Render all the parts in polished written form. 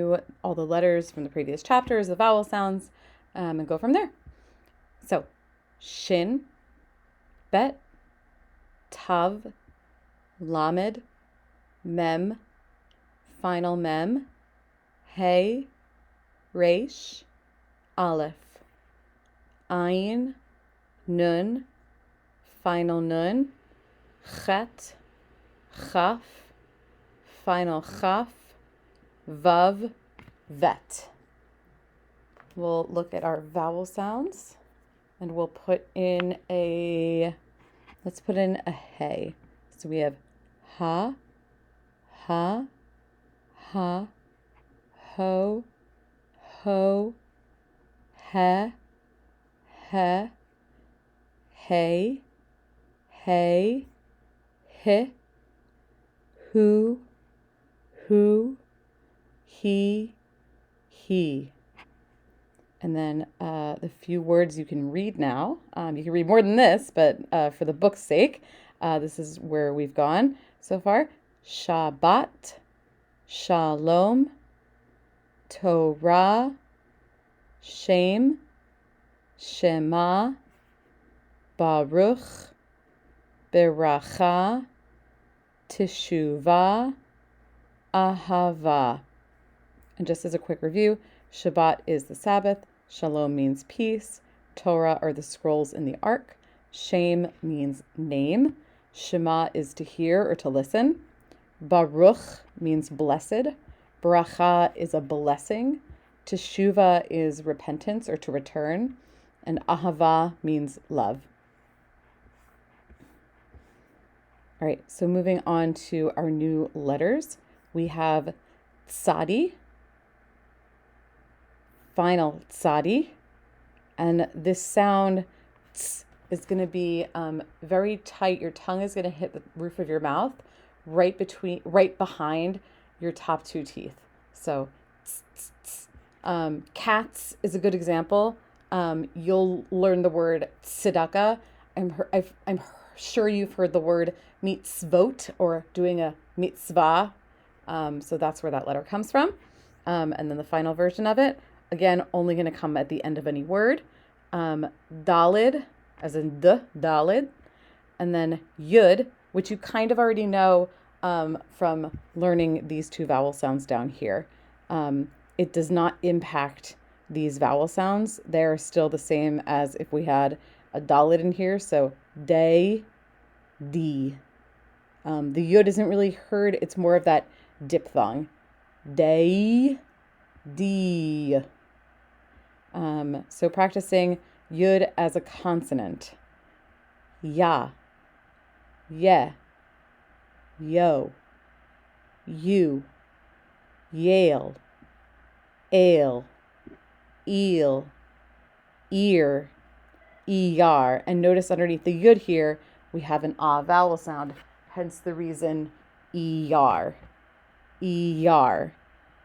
through all the letters from the previous chapters, the vowel sounds, and go from there. So, shin, bet, tav, lamed, mem, final mem, hey, resh, aleph, ayin, nun, final nun, chet, chaf, final chaf, vav, vet. We'll look at our vowel sounds and we'll put in let's put in a hey. So we have ha, ha, ha, ho, ho, he, he, hey, hey, he, who, he. And then the few words you can read now. You can read more than this, but for the book's sake, this is where we've gone so far. Shabbat, Shalom, Torah, Shem, Shema, Baruch, Beracha, Teshuvah, Ahava. And just as a quick review, Shabbat is the Sabbath, Shalom means peace, Torah are the scrolls in the Ark, Shem means name, Shema is to hear or to listen, Baruch means blessed, Bracha is a blessing, Teshuvah is repentance or to return, and Ahava means love. All right, so moving on to our new letters, we have Tzadi, final tzadi, and this sound tz is going to be very tight. Your tongue is going to hit the roof of your mouth right behind your top two teeth. So tz, tz, tz. Cats is a good example. You'll learn the word tzedakah. I'm sure you've heard the word mitzvot or doing a mitzvah. So that's where that letter comes from. And then the final version of it, again, only going to come at the end of any word. Dalid, as in dalid. And then yud, which you kind of already know from learning these two vowel sounds down here. It does not impact these vowel sounds. They're still the same as if we had a dalid in here. So day, D. The yud isn't really heard. It's more of that diphthong. Day, D. So practicing yud as a consonant. Ya, ye, yo, you, yale, ale, eel, ear, er. And notice underneath the yud here, we have an ah vowel sound, hence the reason er. Er.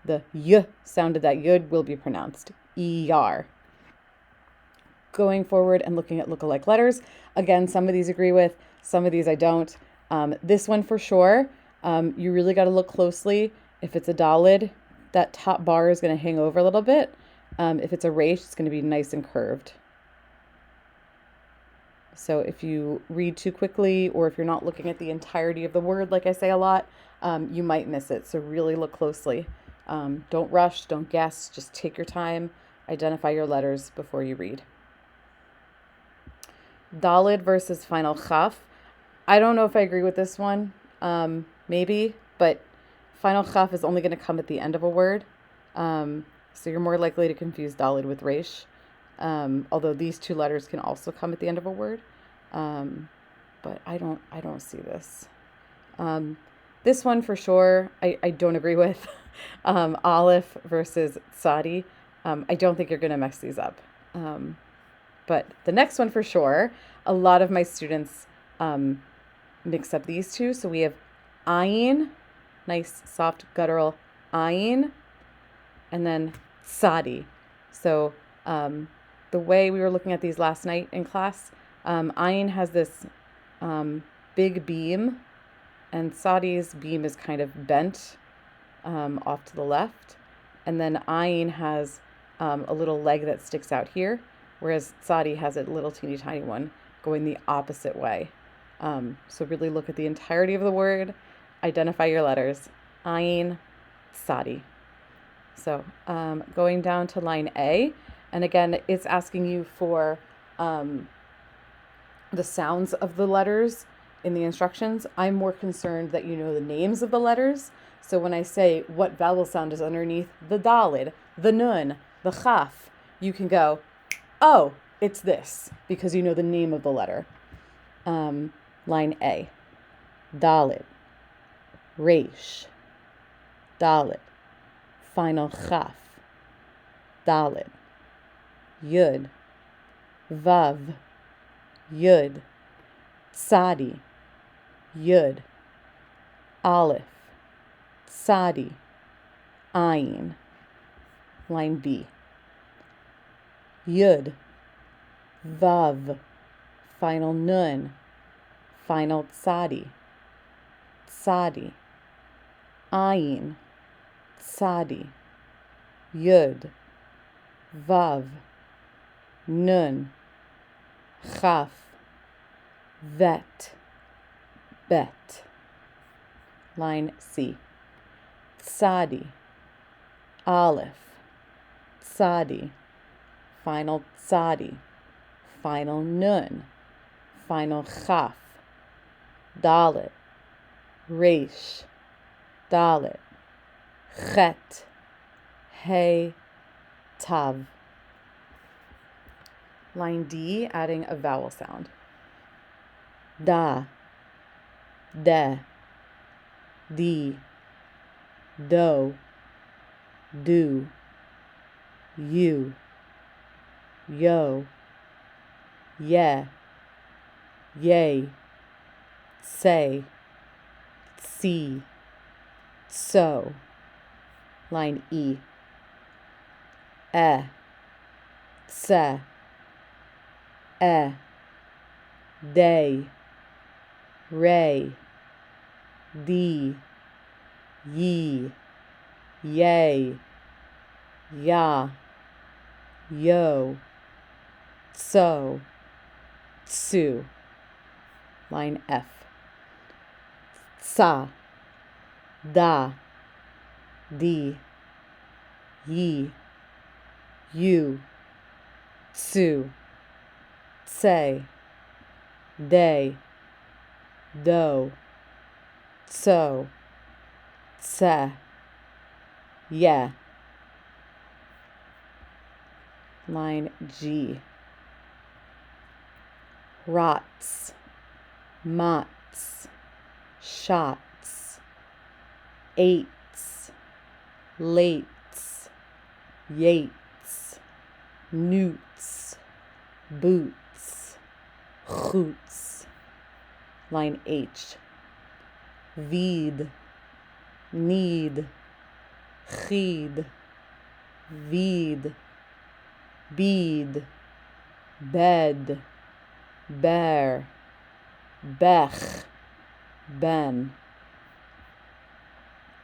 The y sound of that yud will be pronounced er. Going forward and looking at lookalike letters, again, some of these agree with, some of these I don't. This one for sure, you really got to look closely. If it's a dalid, that top bar is going to hang over a little bit. If it's a resh, it's going to be nice and curved. So if you read too quickly, or if you're not looking at the entirety of the word, like I say a lot, you might miss it. So really look closely. Don't rush, don't guess, just take your time, identify your letters before you read. Dalid versus final chaf. I don't know if I agree with this one, maybe, but final chaf is only going to come at the end of a word. So you're more likely to confuse dalid with resh, although these two letters can also come at the end of a word. But I don't see this. This one for sure, I don't agree with. Aleph versus Tzadi. I don't think you're going to mix these up. But the next one for sure, a lot of my students mix up these two. So we have ayin, nice soft guttural ayin, and then Tzadi. So the way we were looking at these last night in class, ayin has this big beam, and Tzadi's beam is kind of bent off to the left. And then ayin has a little leg that sticks out here, whereas tsadi has a little teeny tiny one going the opposite way. So really look at the entirety of the word, identify your letters, ayin, tsadi. So going down to line A, and again, it's asking you for the sounds of the letters in the instructions. I'm more concerned that you know the names of the letters. So when I say what vowel sound is underneath the dalid, the nun, the chaf, you can go, oh, it's this, because you know the name of the letter. Line A, dalid, resh, dalid, final chaf, dalid, yud, vav, yud, tsadi, yud, aleph, tsadi, ayin. Line B, yud, vav, final nun, final tsadi, tsadi, ayin, tsadi, yud, vav, nun, chaf, vet, bet. Line C, tsadi, aleph, tsadi, final tsadi, final nun, final chaf, dalet, resh, dalet, chet, hey, tav. Line D, adding a vowel sound. Da, de, di, do, do, you, yo, ye, yay, say, see, so. Line E, se, day, ray, di, ye, yay, ya, yo, so, tsu. Line F, sa, da, di, ye, you, tsu, say, they, do, so, tse, yeah. Line G, rots, mots, shots, eights, lates, yates, newts, boots, choots. Line H, vid, need, chid, vid, bead, bed, bear, bech, ben.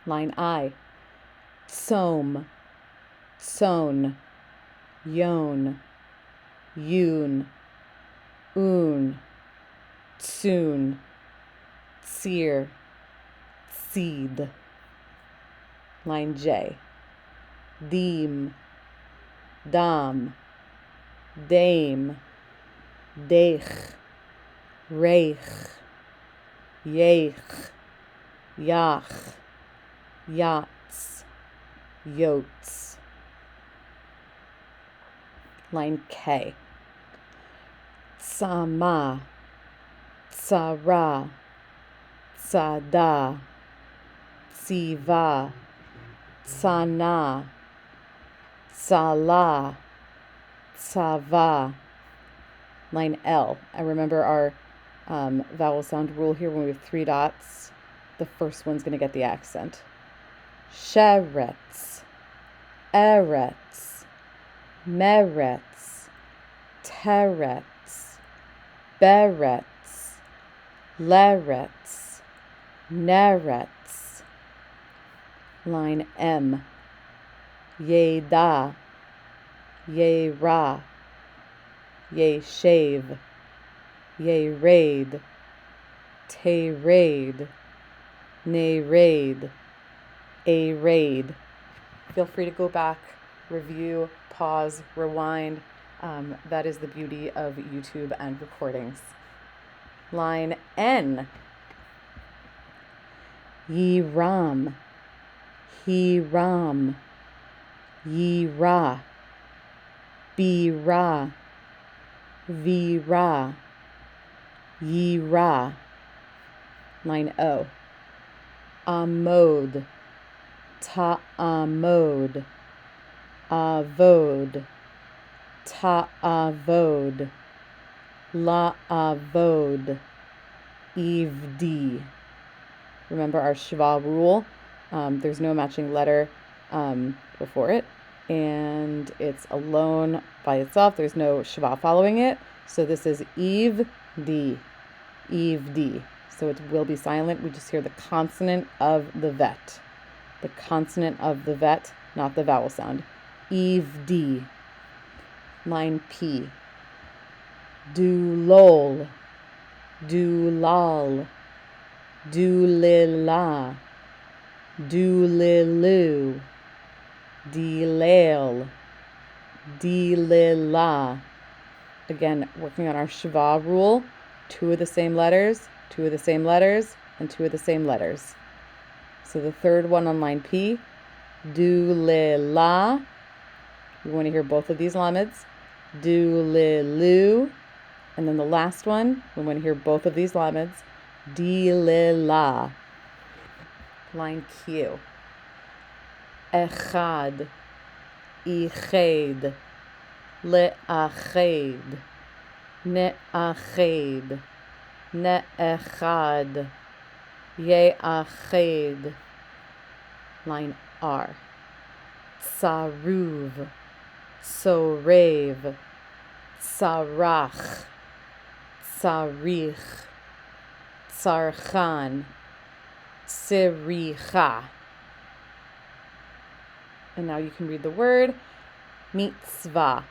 Line I, tsom, tson, yon, yoon, oon, tsoon, tsir, seed. Line J, deem, dam, dame, deich, reich, yeich, yach, yachts, yotes. Line K, tsama, tsara, tsada, tsiva, tsana, tsala, tsava. Line L. And remember our vowel sound rule here when we have 3 dots. The first one's going to get the accent. Sheretz, eretz, meretz, teretz, beretz, leretz, neretz. Line M, Yeda, Yera, Yeshav, Yeraid, Teraid, Neraid, Araid. Feel free to go back, review, pause, rewind. That is the beauty of YouTube and recordings. Line N. Yiram, Hiram, Yira, Bira, Vira, Yira. Line O. Amod, Ta'amod, Avod, Ta'avod, La'avod, Ivdi. Remember our Shva rule. There's no matching letter before it, and it's alone by itself. There's no Shva following it. So this is Ivdi, Ivdi. So it will be silent. We just hear the consonant of the vet. The consonant of the vet, not the vowel sound. Ivdi. Line P. Dulol, Dulal, Dulila, Dulilu, Dilal, Dilila. Again, working on our Shva rule. 2 of the same letters, 2 of the same letters, and 2 of the same letters. So the third one on line P, Dulila. We want to hear both of these lameds. Dulilu. And then the last one, we want to hear both of these lameds. Dilila. Line Q. Echad, Iched, Le'ached, Ne'ached, Ne'echad, Ye'ached. Line R. Tsaruv, Sorev, Tsarach, Tsarich, Tsarchan, Tsiricha. And now you can read the word mitzvah.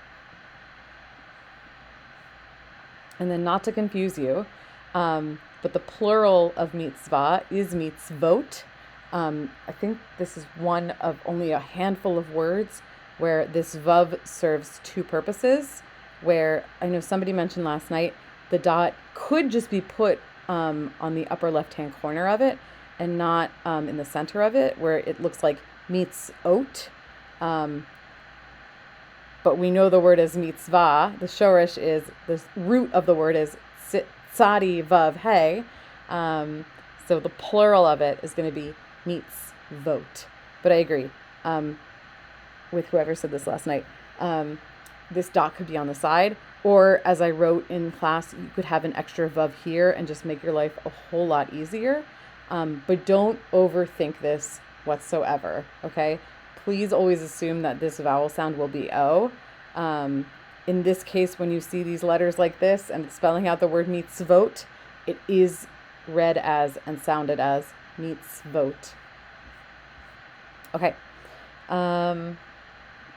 And then, not to confuse you, but the plural of mitzvah is mitzvot. I think this is one of only a handful of words where this vav serves 2 purposes. Where I know somebody mentioned last night, the dot could just be put on the upper left-hand corner of it and not in the center of it, where it looks like mitzvot. But we know the word is mitzvah. The shorish is, the root of the word is tzadi vav hey. So the plural of it is going to be mitzvot. But I agree with whoever said this last night. This dot could be on the side, or as I wrote in class, you could have an extra vav here and just make your life a whole lot easier. But don't overthink this whatsoever, okay? Please always assume that this vowel sound will be O. In this case, when you see these letters like this and it's spelling out the word mitzvot, it is read as and sounded as mitzvot. Okay.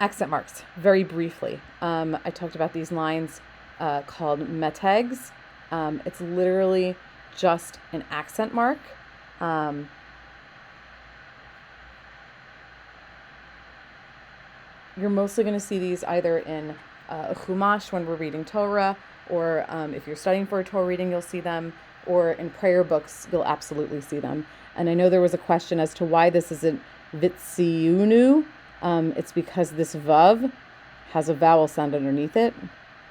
Accent marks, very briefly. I talked about these lines called metegs. It's literally just an accent mark. You're mostly going to see these either in a chumash when we're reading Torah, or if you're studying for a Torah reading, you'll see them, or in prayer books, you'll absolutely see them. And I know there was a question as to why this isn't vitziunu. It's because this vav has a vowel sound underneath it,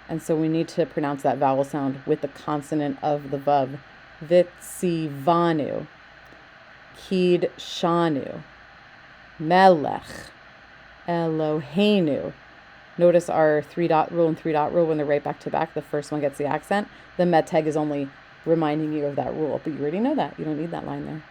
and so we need to pronounce that vowel sound with the consonant of the vav. Vitzivanu, Kid Shanu, Melech, Eloheinu. Notice our 3-dot rule and 3-dot rule when they're right back to back. The first one gets the accent. The meteg is only reminding you of that rule, but you already know that. You don't need that line there.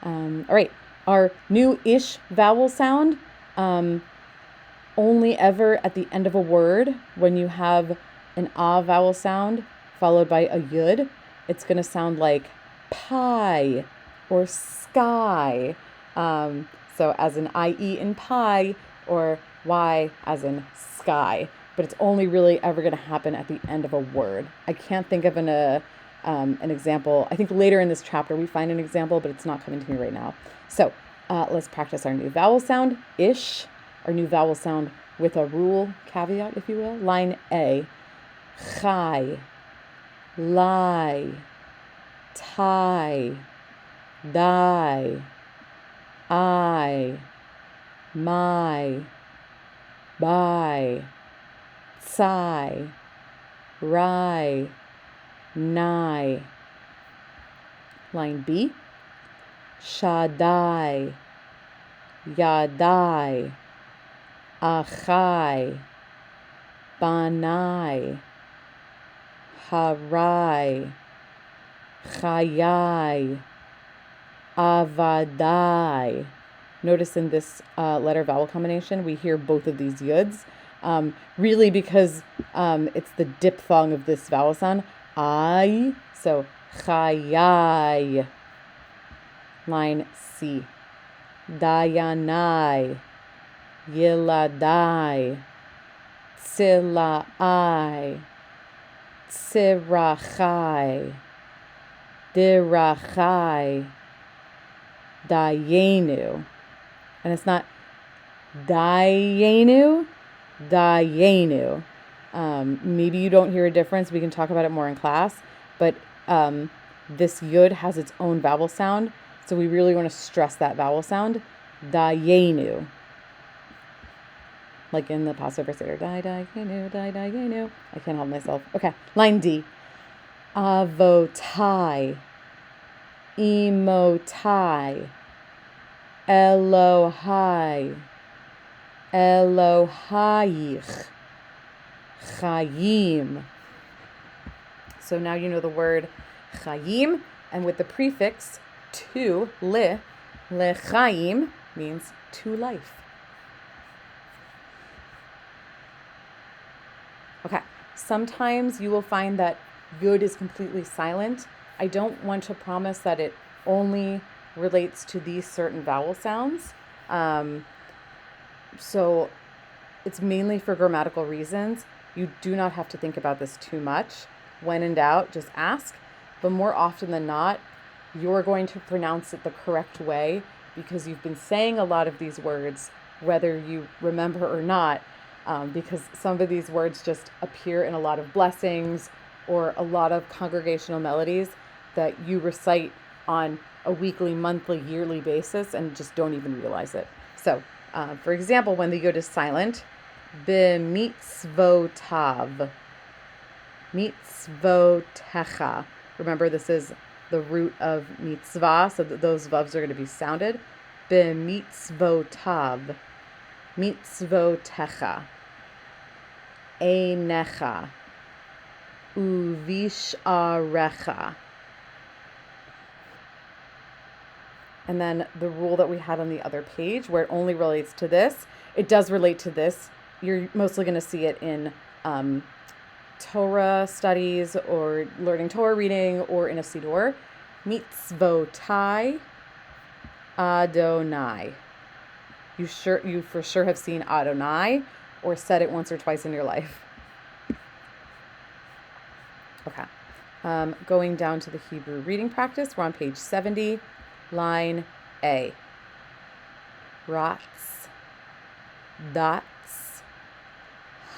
All right, our new ish vowel sound, only ever at the end of a word when you have an ah vowel sound followed by a yud. It's going to sound like pie or sky. So as an IE in pie, or Y as in sky, but it's only really ever going to happen at the end of a word. I can't think of an example. I think later in this chapter we find an example, but it's not coming to me right now. So let's practice our new vowel sound, ish, our new vowel sound with a rule, caveat, if you will. Line A, chai, lie, tie, die, I, my, by, tsai, rai, nai. Line B, shaddai, yadai, achai, banai, harai, chayai, avadai. Notice in this letter vowel combination, we hear both of these yuds, really because it's the diphthong of this vowel sound, I. So, chayai. Line C, dayanai, yiladai, tzilai, tzirachai, dirachai, dayenu. And it's not dayenu, dayenu. Maybe you don't hear a difference. We can talk about it more in class. But this yud has its own vowel sound. So we really want to stress that vowel sound. Dayenu. Like in the Passover Seder. Dayenu, dayenu. I can't help myself. Okay. Line D. Avotai. Emotai. Elohai, Elohayich, Chayim. So now you know the word Chayim, and with the prefix to, Lechayim means to life. Okay, sometimes you will find that Yud is completely silent. I don't want to promise that it only relates to these certain vowel sounds. So it's mainly for grammatical reasons. You do not have to think about this too much. When in doubt, just ask. But more often than not, you're going to pronounce it the correct way because you've been saying a lot of these words, whether you remember or not, because some of these words just appear in a lot of blessings or a lot of congregational melodies that you recite on a weekly, monthly, yearly basis and just don't even realize it. So, for example, when the yod is silent, b'mitzvotav, mitzvotecha. Remember, this is the root of mitzvah, so that those vavs are going to be sounded. B'mitzvotav, mitzvotecha, einecha, uvisharecha. And then the rule that we had on the other page, where it only relates to this, it does relate to this. You're mostly going to see it in Torah studies or learning Torah reading or in a siddur. Mitzvotai Adonai. You for sure have seen Adonai or said it once or twice in your life. Okay. Going down to the Hebrew reading practice, we're on page 70. Line A. Rots, dots,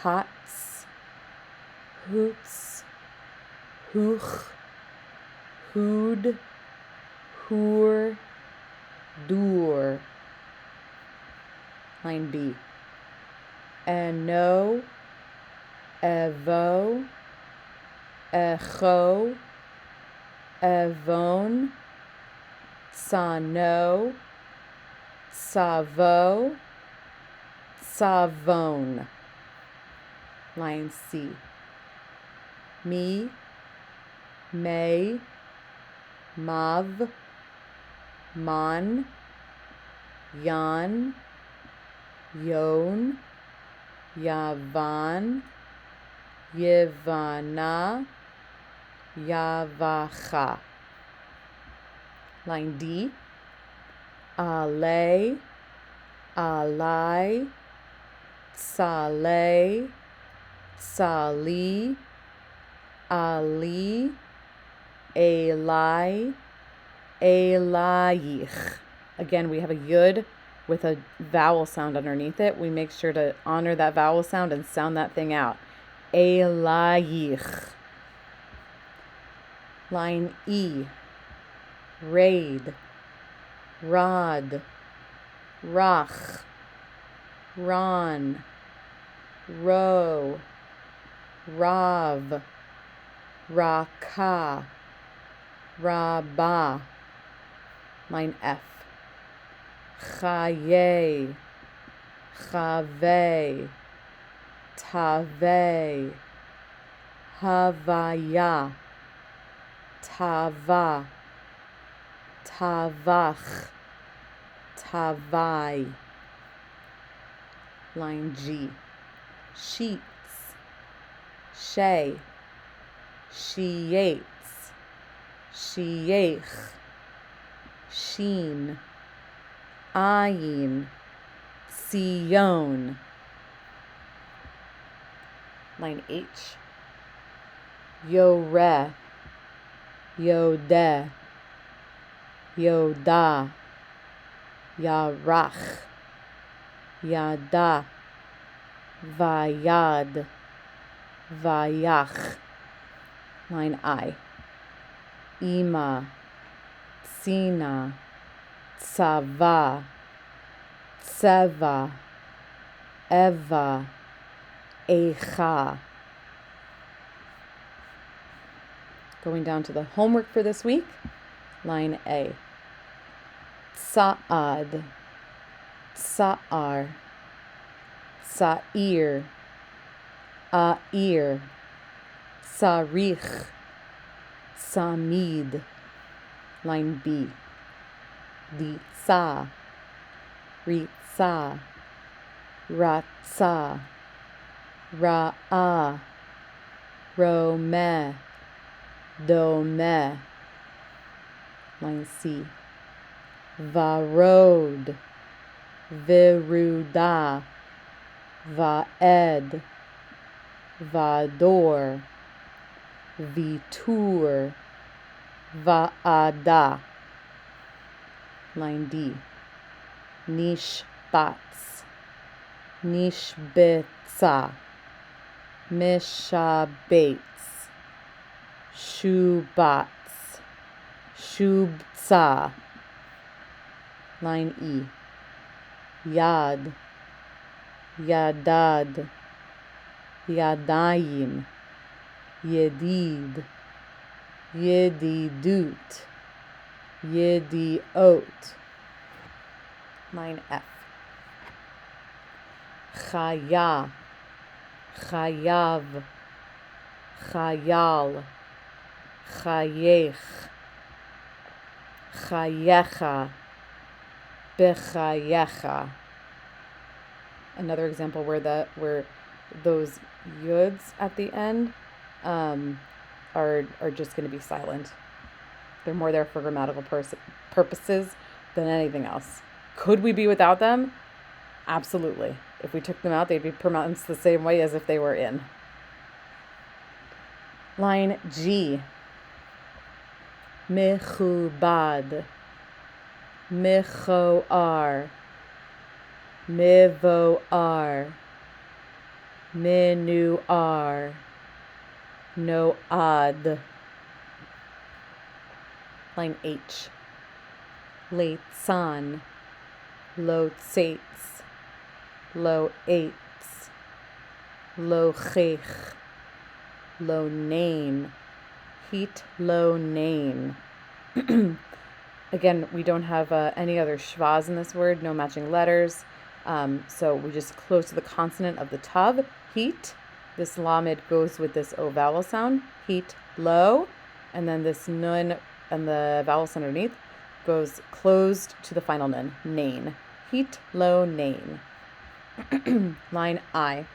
hots, hoots, hooch, hood, hoor, door. Line B. Eno, evo, echo, evon, Tsano, Tsavo, Tsavon. Line C. Me, May, Mav, Man, Yan, Yon, Yavan, Yevana, Yavacha. Line D. Ale, Alai, Saleh, Sali, Ali, Eli, Elayich. Again, we have a yud with a vowel sound underneath it. We make sure to honor that vowel sound and sound that thing out. Elayich. Line E. Raid, Rod, Rach, Ron, Ro, Rav, Raka, Rabah. Line F. Chaye, Chave, Tave, Havaya, Tava, Tavach, Tavai. Line G. Sheets, Shay, Sheates, Sheach, Sheen, Ayin, Sion. Line H. Yoreh, Yodeh, Yoda, Yarach, Yada, Vayad, Vayach. Line I. Ima, Tsina, Tsava, Tseva, Eva, Echa. Going down to the homework for this week. Line A. Sa'ad, Sa'ar, Sa'ir, A'ir, Sarich, Samid. Line B. Litza, Ritza, Ratza, Ra'ah, Romeh, Domeh. Line C. Varod, Viruda, Vaed, Vador, Vitur, Va'ada. Line D. Nishbats, Nishbitza, Mishabetz, Shubats, Shubtza. Line E. Yad, Yadad, Yadayim, Yedid, Yedidut, Yediot. Line F. Chaya, Chayav, Chayal, Chayech, Chayecha, Bechayecha. Another example where those yuds at the end are just going to be silent. They're more there for grammatical purposes than anything else. Could we be without them? Absolutely. If we took them out, they'd be pronounced the same way as if they were in. Line G. Mechubad, Mechoar, Mivoar, Minuar, Noad. Line H. Leitzan, Lotzates, Lo-ates, Lo-chech, Lo-nain, Heat Lo-nain. Again, we don't have any other shvaz in this word, no matching letters. So we just close to the consonant of the tav, heat. This lamed goes with this O vowel sound, heat, lo. And then this nun and the vowels underneath goes closed to the final nun, nain. Heat, lo, nain. Line I.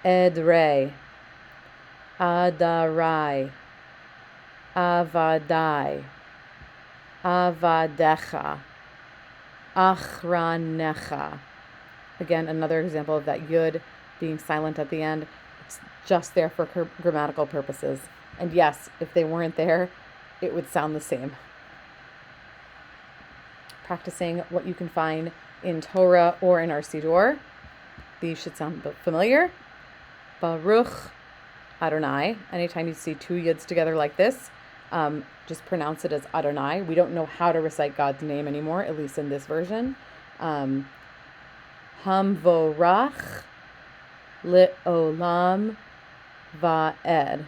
Edrei, Adarai, Avadai, Avadecha, Achranecha. Again, another example of that yud being silent at the end. It's just there for grammatical purposes. And yes, if they weren't there, it would sound the same. Practicing what you can find in Torah or in our Siddur. These should sound familiar. Baruch Adonai. Anytime you see two yuds together like this, just pronounce it as Adonai. We don't know how to recite God's name anymore, at least in this version. Hamvorach Le'olam Va'ed.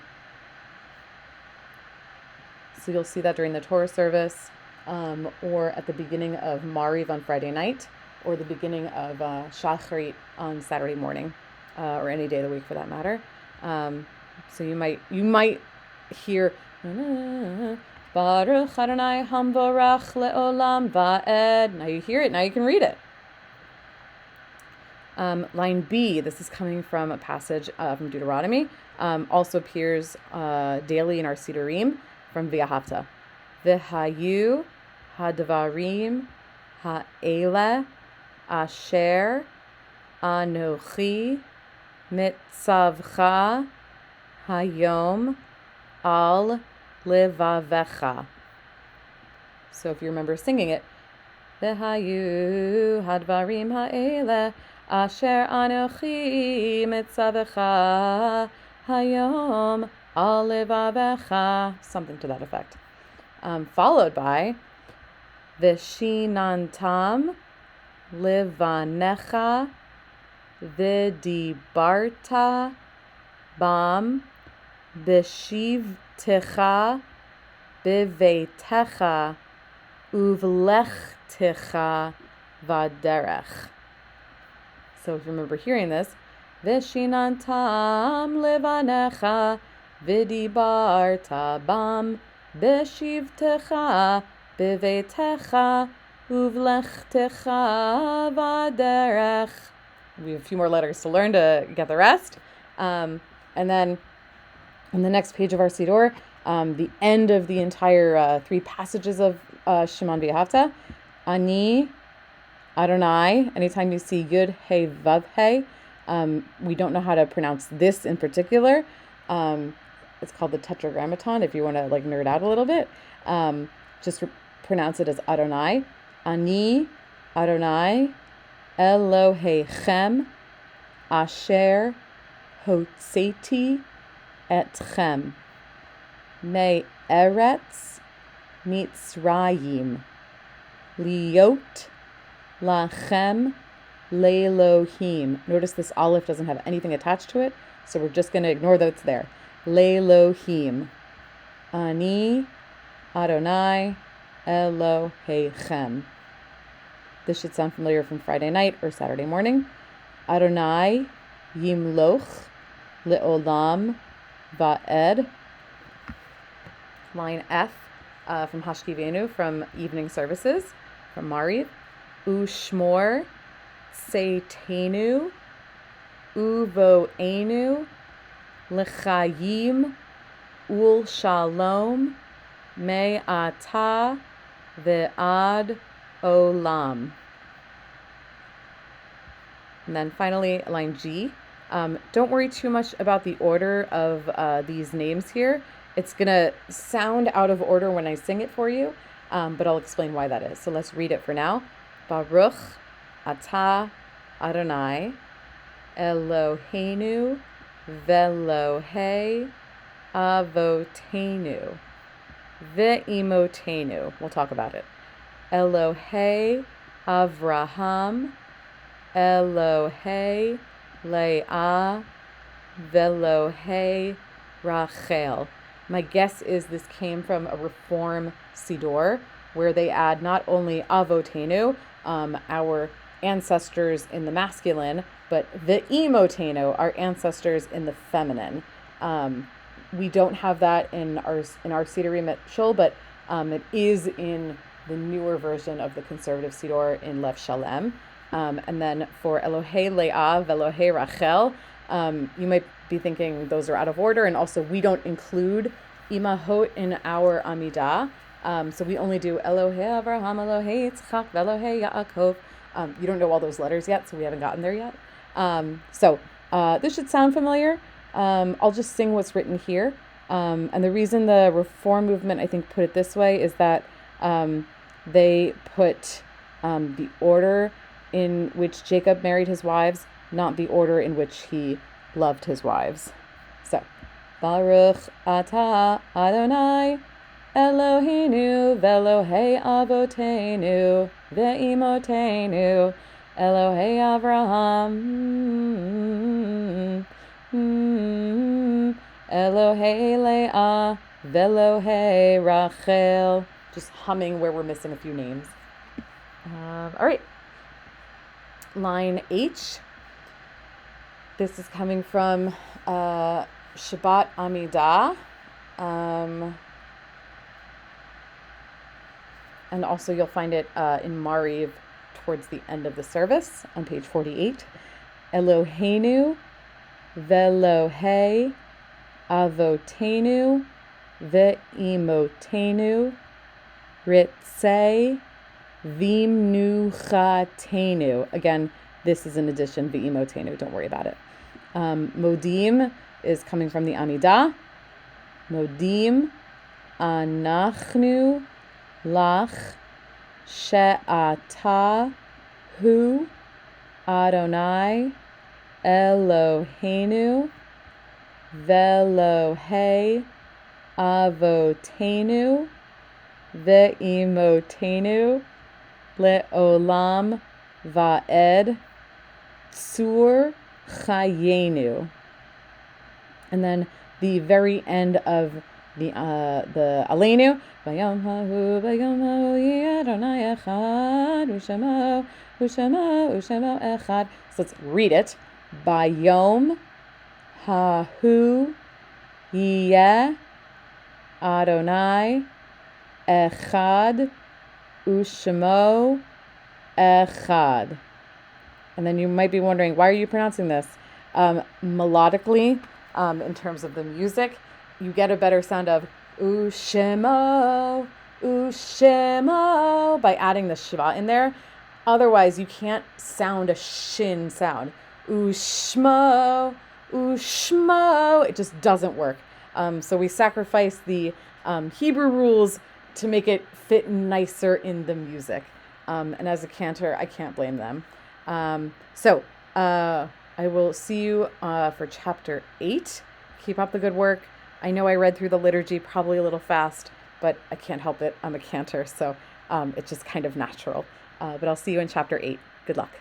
So you'll see that during the Torah service, or at the beginning of Mariv on Friday night, or the beginning of Shacharit on Saturday morning, or any day of the week for that matter. So you might hear Baruch Adonai Hamvorach Le'olam Va'ed. Now you hear it. Now you can read it. Line B, this is coming from a passage from Deuteronomy, also appears daily in our Siddurim from V'ahavta. V'hayu hadvarim ha'ele asher anochi mitzavcha hayom al levavecha. So if you remember singing it, V'hayu hadvarim ha'ele asher anochi mitzavecha hayom al levavecha, something to that effect. Followed by Vishinantam livanecha vidibarta bam bishivtecha bivetecha uvlechtecha vaderech. So if you remember hearing this, Vishinantam livanecha vidibarta bam bishivtecha bivetecha uvlechtecha vaderech. We have a few more letters to learn to get the rest. And then on the next page of our Siddur, the end of the entire 3 passages of Shimon V'ahavta, Ani Adonai. Anytime you see Yud, Hey, Vav, Hey, we don't know how to pronounce this in particular. It's called the Tetragrammaton, if you want to nerd out a little bit. Just pronounce it as Adonai. Ani Adonai Elohechem Asher Hotzeti Etchem Me Eretz Mitzrayim Liot Lachem Le'Elohim. Notice this Aleph doesn't have anything attached to it, so we're just going to ignore that it's there. Le'Elohim. Ani Adonai Elohechem. This should sound familiar from Friday night or Saturday morning. Adonai Yimloch Le'olam Va'ed. Line F from Hashkivenu from evening services from Mariv. Ushmor Seitenu Uvoenu L'chayim Ul Shalom Me'ata Ve'ad Olam. And then finally, line G. Don't worry too much about the order of these names here. It's going to sound out of order when I sing it for you, but I'll explain why that is. So let's read it for now. Baruch Atah Adonai Eloheinu Velohei Avotenu Ve'imotenu. We'll talk about it. Elohei Avraham Elohei Leah Velohei Rachel. My guess is this came from a Reform Siddur, where they add not only Avotenu, our ancestors in the masculine, but Ve'imotenu, our ancestors in the feminine. We don't have that in our Siddurim at Shul, but it is in the newer version of the conservative Siddur in Lev Shalem. And then for Elohei Leah, Velohei Rachel, you might be thinking those are out of order, and also we don't include Imahot in our Amidah. So we only do Elohei Avraham, Elohei Yitzchak, Velohei Yaakov, You don't know all those letters yet, so we haven't gotten there yet. So this should sound familiar. I'll just sing what's written here. And the reason the Reform movement, I think, put it this way is that they put the order in which Jacob married his wives, not the order in which he loved his wives. So, Baruch atah Adonai Eloheinu ve'Elohei avotenu ve'imotenu Elohei Avraham Elohei Leah ve'Elohei Rachel. Just humming where we're missing a few names. All right. Line H. This is coming from Shabbat Amidah. And also you'll find it in Mariv towards the end of the service on page 48. Eloheinu ve'Elohei avotenu ve'imotenu ritzei v'imnuchatenu. Again, this is an addition, v'imotenu, don't worry about it. Modim is coming from the Amidah. Modim anachnu lach she'ata hu Adonai Eloheinu ve'Elohei avotenu ve'imotenu le'olam va'ed tzur chayenu. And then the very end of the Aleinu, Vayom hahu yi Adonai echad u'shemo echad. So let's read it. Bayom hahu yeh Adonai echad u'shemo echad. And then you might be wondering, why are you pronouncing this? Melodically, in terms of the music, you get a better sound of u'shemo by adding the shva in there. Otherwise, you can't sound a shin sound. U'shmo. It just doesn't work. So we sacrifice the Hebrew rules to make it fit nicer in the music. And as a cantor, I can't blame them. So I will see you for chapter 8. Keep up the good work. I know I read through the liturgy probably a little fast, but I can't help it. I'm a cantor, so it's just kind of natural. But I'll see you in chapter 8. Good luck.